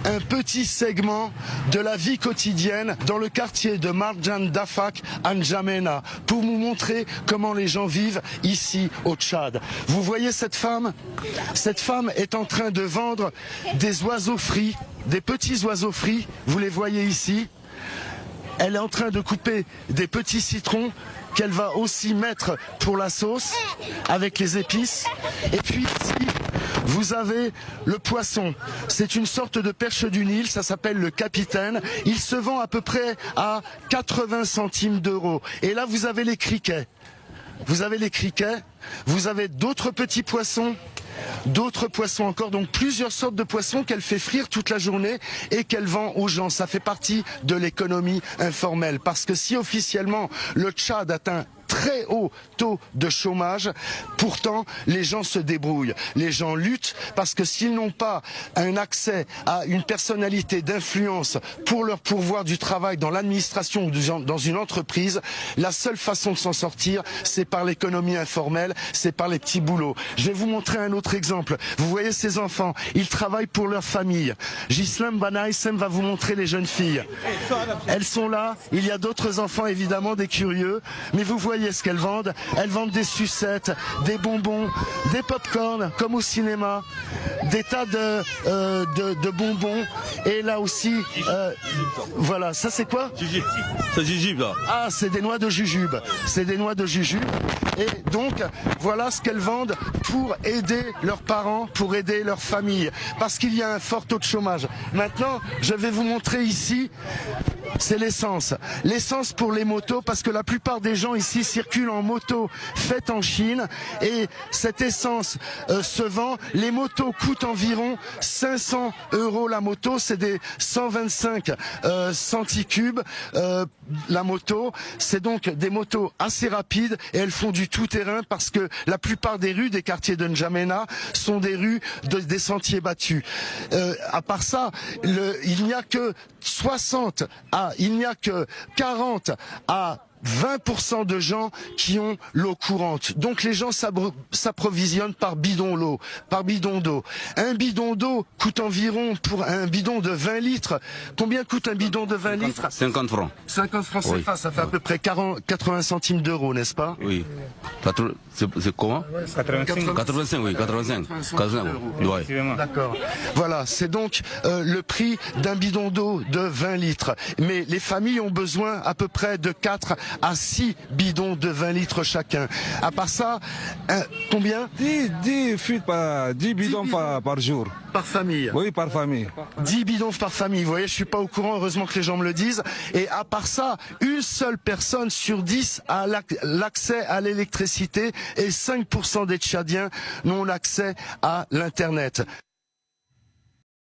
un petit segment de la vie quotidienne dans le quartier de Marjan Dafak à N'Djamena pour vous montrer comment les gens vivent ici au Tchad. Vous voyez cette femme? Cette femme est en train de vendre des oiseaux frits, des petits oiseaux frits, vous les voyez ici. Elle est en train de couper des petits citrons qu'elle va aussi mettre pour la sauce avec les épices. Et puis ici, vous avez le poisson. C'est une sorte de perche du Nil, ça s'appelle le capitaine. Il se vend à peu près à 80 centimes d'euros. Et là, vous avez les criquets. Vous avez les criquets, vous avez d'autres petits poissons encore, donc plusieurs sortes de poissons qu'elle fait frire toute la journée et qu'elle vend aux gens. Ça fait partie de l'économie informelle, parce que si officiellement le Tchad atteint très haut taux de chômage, pourtant les gens se débrouillent, les gens luttent, parce que s'ils n'ont pas un accès à une personnalité d'influence pour leur pourvoir du travail dans l'administration ou dans une entreprise, la seule façon de s'en sortir, c'est par l'économie informelle, c'est par les petits boulots. Je vais vous montrer un autre exemple. Vous voyez ces enfants, ils travaillent pour leur famille. Gislam Banaïsem va vous montrer les jeunes filles. Elles sont là, il y a d'autres enfants évidemment, des curieux, mais vous voyez ce qu'elles vendent. Elles vendent des sucettes, des bonbons, des pop-corn comme au cinéma, des tas de bonbons. Et là aussi, voilà, ça c'est quoi? C'est jujube là. Ah, c'est des noix de jujube. C'est des noix de jujube. Et donc, voilà ce qu'elles vendent pour aider leurs parents, pour aider leur famille. Parce qu'il y a un fort taux de chômage. Maintenant, je vais vous montrer ici, c'est l'essence. L'essence pour les motos, parce que la plupart des gens ici circulent en moto faite en Chine. Et cette essence se vend. Les motos coûtent environ 500 € la moto. C'est des 125 centicubes. La moto, c'est donc des motos assez rapides et elles font du tout-terrain parce que la plupart des rues des quartiers de N'Djamena sont des rues des sentiers battus. À part ça, il n'y a que 40 à 20% de gens qui ont l'eau courante. Donc les gens s'approvisionnent par bidon d'eau. Un bidon d'eau coûte environ, pour un bidon de 20 litres, combien coûte un bidon de 20 litres? 50 francs. 50 francs Oui. CFA, ça fait à peu près 80 centimes d'euros, n'est-ce pas? Oui. C'est comment? 85, oui, 85. Ouais. D'accord. Voilà, c'est donc le prix d'un bidon d'eau de 20 litres. Mais les familles ont besoin à peu près de 4 à 6 bidons de 20 litres chacun. À part ça, combien? 10 bidons par jour. Par famille? Oui, par famille. 10 bidons par famille. Vous voyez, je suis pas au courant, heureusement que les gens me le disent. Et à part ça, une seule personne sur 10 a l'accès à l'électricité et 5% des Tchadiens n'ont l'accès à l'Internet.